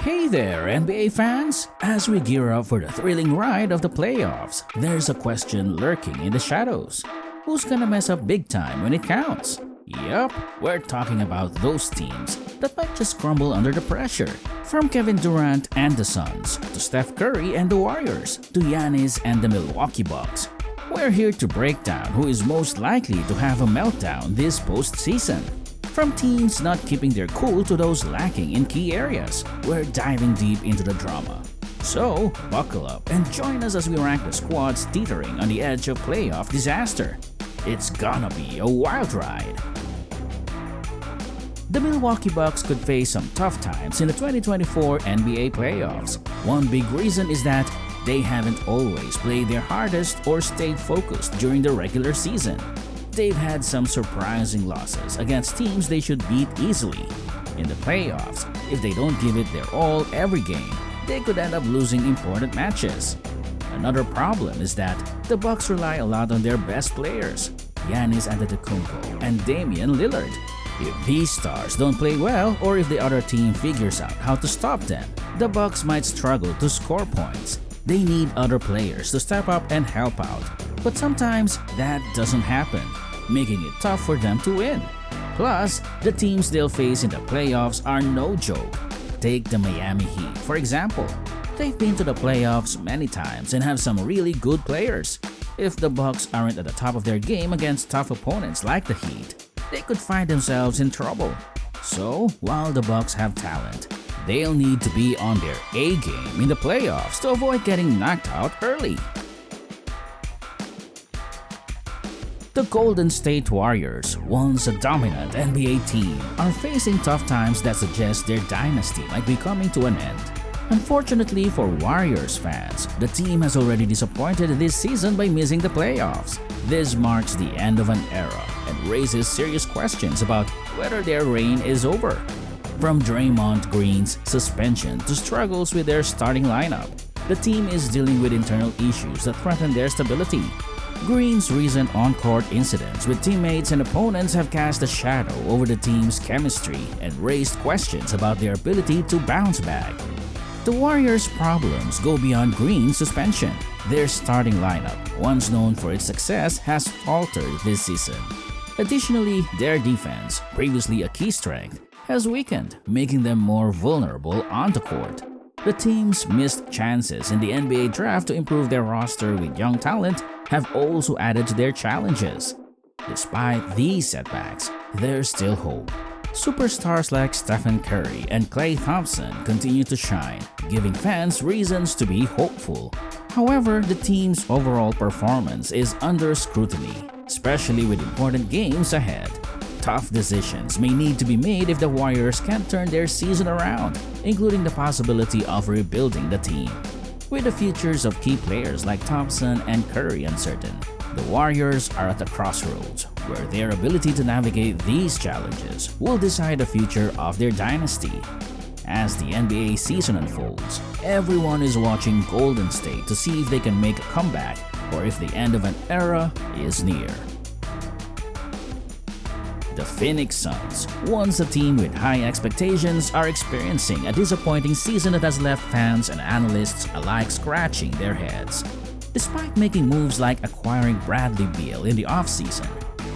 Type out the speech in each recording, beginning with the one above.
Hey there, NBA fans! As we gear up for the thrilling ride of the playoffs, there's a question lurking in the shadows. Who's gonna mess up big time when it counts? Yup, we're talking about those teams that might just crumble under the pressure. From Kevin Durant and the Suns, to Steph Curry and the Warriors, to Giannis and the Milwaukee Bucks. We're here to break down who is most likely to have a meltdown this postseason. From teams not keeping their cool to those lacking in key areas, we're diving deep into the drama. So, buckle up and join us as we rank the squads teetering on the edge of playoff disaster. It's gonna be a wild ride. The Milwaukee Bucks could face some tough times in the 2024 NBA playoffs. One big reason is that they haven't always played their hardest or stayed focused during the regular season. They've had some surprising losses against teams they should beat easily. In the playoffs, if they don't give it their all every game, they could end up losing important matches. Another problem is that the Bucks rely a lot on their best players, Giannis Antetokounmpo and Damian Lillard. If these stars don't play well, or if the other team figures out how to stop them, the Bucks might struggle to score points. They need other players to step up and help out, but sometimes that doesn't happen, making it tough for them to win. Plus, the teams they'll face in the playoffs are no joke. Take the Miami Heat, for example. They've been to the playoffs many times and have some really good players. If the Bucks aren't at the top of their game against tough opponents like the Heat, they could find themselves in trouble. So, while the Bucks have talent, they'll need to be on their A game in the playoffs to avoid getting knocked out early. The Golden State Warriors, once a dominant NBA team, are facing tough times that suggest their dynasty might be coming to an end. Unfortunately for Warriors fans, the team has already disappointed this season by missing the playoffs. This marks the end of an era and raises serious questions about whether their reign is over. From Draymond Green's suspension to struggles with their starting lineup, the team is dealing with internal issues that threaten their stability. Green's recent on-court incidents with teammates and opponents have cast a shadow over the team's chemistry and raised questions about their ability to bounce back. The Warriors' problems go beyond Green's suspension. Their starting lineup, once known for its success, has faltered this season. Additionally, their defense, previously a key strength, has weakened, making them more vulnerable on the court. The team's missed chances in the NBA draft to improve their roster with young talent have also added to their challenges. Despite these setbacks, there's still hope. Superstars like Stephen Curry and Klay Thompson continue to shine, giving fans reasons to be hopeful. However, the team's overall performance is under scrutiny, especially with important games ahead. Tough decisions may need to be made if the Warriors can't turn their season around, including the possibility of rebuilding the team. With the futures of key players like Thompson and Curry uncertain, the Warriors are at a crossroads where their ability to navigate these challenges will decide the future of their dynasty. As the NBA season unfolds, everyone is watching Golden State to see if they can make a comeback or if the end of an era is near. The Phoenix Suns, once a team with high expectations, are experiencing a disappointing season that has left fans and analysts alike scratching their heads. Despite making moves like acquiring Bradley Beal in the offseason,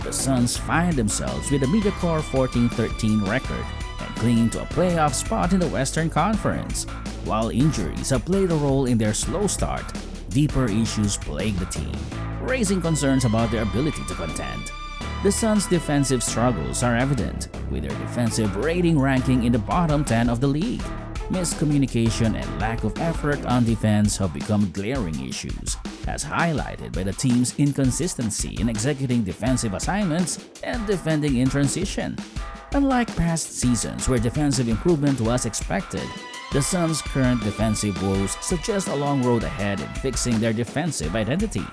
the Suns find themselves with a mediocre 14-13 record and cling to a playoff spot in the Western Conference. While injuries have played a role in their slow start, deeper issues plague the team, raising concerns about their ability to contend. The Suns' defensive struggles are evident, with their defensive rating ranking in the bottom 10 of the league. Miscommunication and lack of effort on defense have become glaring issues, as highlighted by the team's inconsistency in executing defensive assignments and defending in transition. Unlike past seasons where defensive improvement was expected, the Suns' current defensive woes suggest a long road ahead in fixing their defensive identity.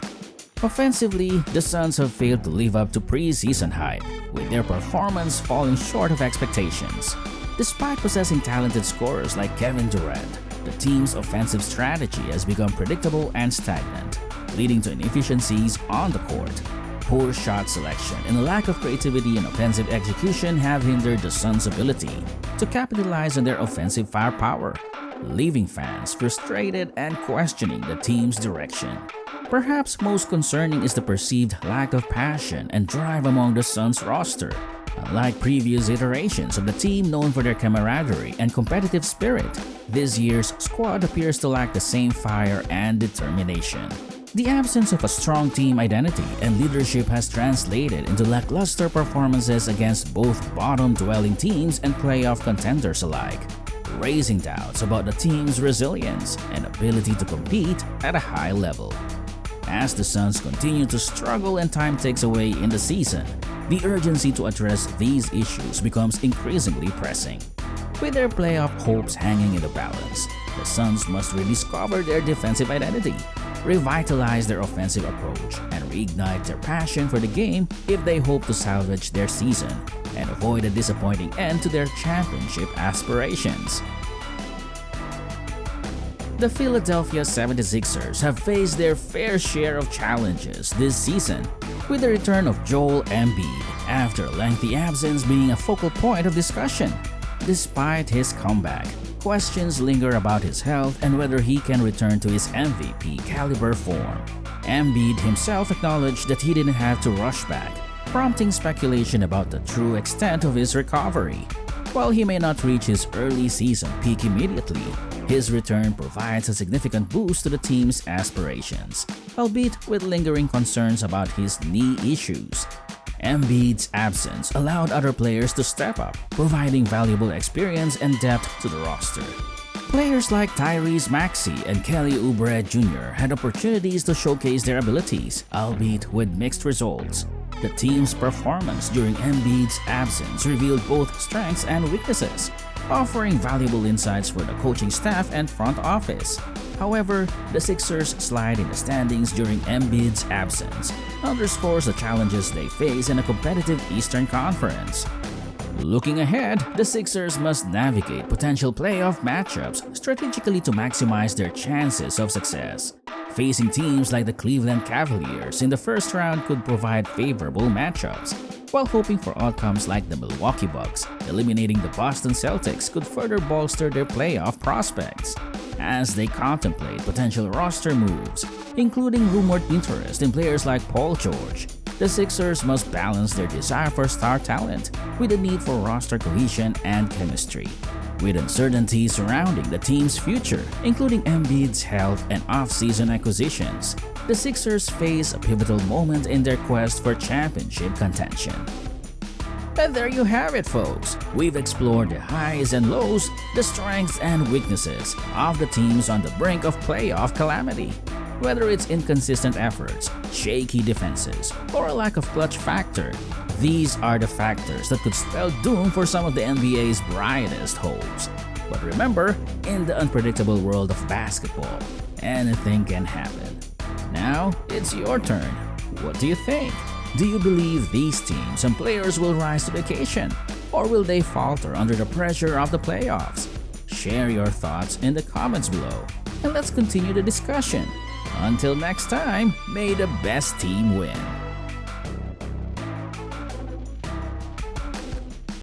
Offensively, the Suns have failed to live up to preseason hype, with their performance falling short of expectations. Despite possessing talented scorers like Kevin Durant, the team's offensive strategy has become predictable and stagnant, leading to inefficiencies on the court. Poor shot selection and a lack of creativity and offensive execution have hindered the Suns' ability to capitalize on their offensive firepower. leaving fans frustrated and questioning the team's direction. Perhaps most concerning is the perceived lack of passion and drive among the Suns roster. Unlike previous iterations of the team known for their camaraderie and competitive spirit, this year's squad appears to lack the same fire and determination. The absence of a strong team identity and leadership has translated into lackluster performances against both bottom-dwelling teams and playoff contenders alike, raising doubts about the team's resilience and ability to compete at a high level. As the Suns continue to struggle and time ticks away in the season, the urgency to address these issues becomes increasingly pressing. With their playoff hopes hanging in the balance, the Suns must rediscover their defensive identity, revitalize their offensive approach, and reignite their passion for the game if they hope to salvage their season and avoid a disappointing end to their championship aspirations. The Philadelphia 76ers have faced their fair share of challenges this season, with the return of Joel Embiid after a lengthy absence being a focal point of discussion. Despite his comeback, questions linger about his health and whether he can return to his MVP caliber form. Embiid himself acknowledged that he didn't have to rush back, prompting speculation about the true extent of his recovery. While he may not reach his early season peak immediately, his return provides a significant boost to the team's aspirations, albeit with lingering concerns about his knee issues. Embiid's absence allowed other players to step up, providing valuable experience and depth to the roster. Players like Tyrese Maxey and Kelly Oubre Jr. had opportunities to showcase their abilities, albeit with mixed results. The team's performance during Embiid's absence revealed both strengths and weaknesses, offering valuable insights for the coaching staff and front office. However, the Sixers' slide in the standings during Embiid's absence underscores the challenges they face in a competitive Eastern Conference. Looking ahead, the Sixers must navigate potential playoff matchups strategically to maximize their chances of success. Facing teams like the Cleveland Cavaliers in the first round could provide favorable matchups, while hoping for outcomes like the Milwaukee Bucks eliminating the Boston Celtics could further bolster their playoff prospects. As they contemplate potential roster moves, including rumored interest in players like Paul George, the Sixers must balance their desire for star talent with the need for roster cohesion and chemistry. With uncertainty surrounding the team's future, including Embiid's health and offseason acquisitions, the Sixers face a pivotal moment in their quest for championship contention. And there you have it, folks. We've explored the highs and lows, the strengths and weaknesses of the teams on the brink of playoff calamity. Whether it's inconsistent efforts, shaky defenses, or a lack of clutch factor, these are the factors that could spell doom for some of the NBA's brightest hopes. But remember, in the unpredictable world of basketball, anything can happen. Now, it's your turn. What do you think? Do you believe these teams and players will rise to the occasion? Or will they falter under the pressure of the playoffs? Share your thoughts in the comments below, and let's continue the discussion. Until next time, may the best team win.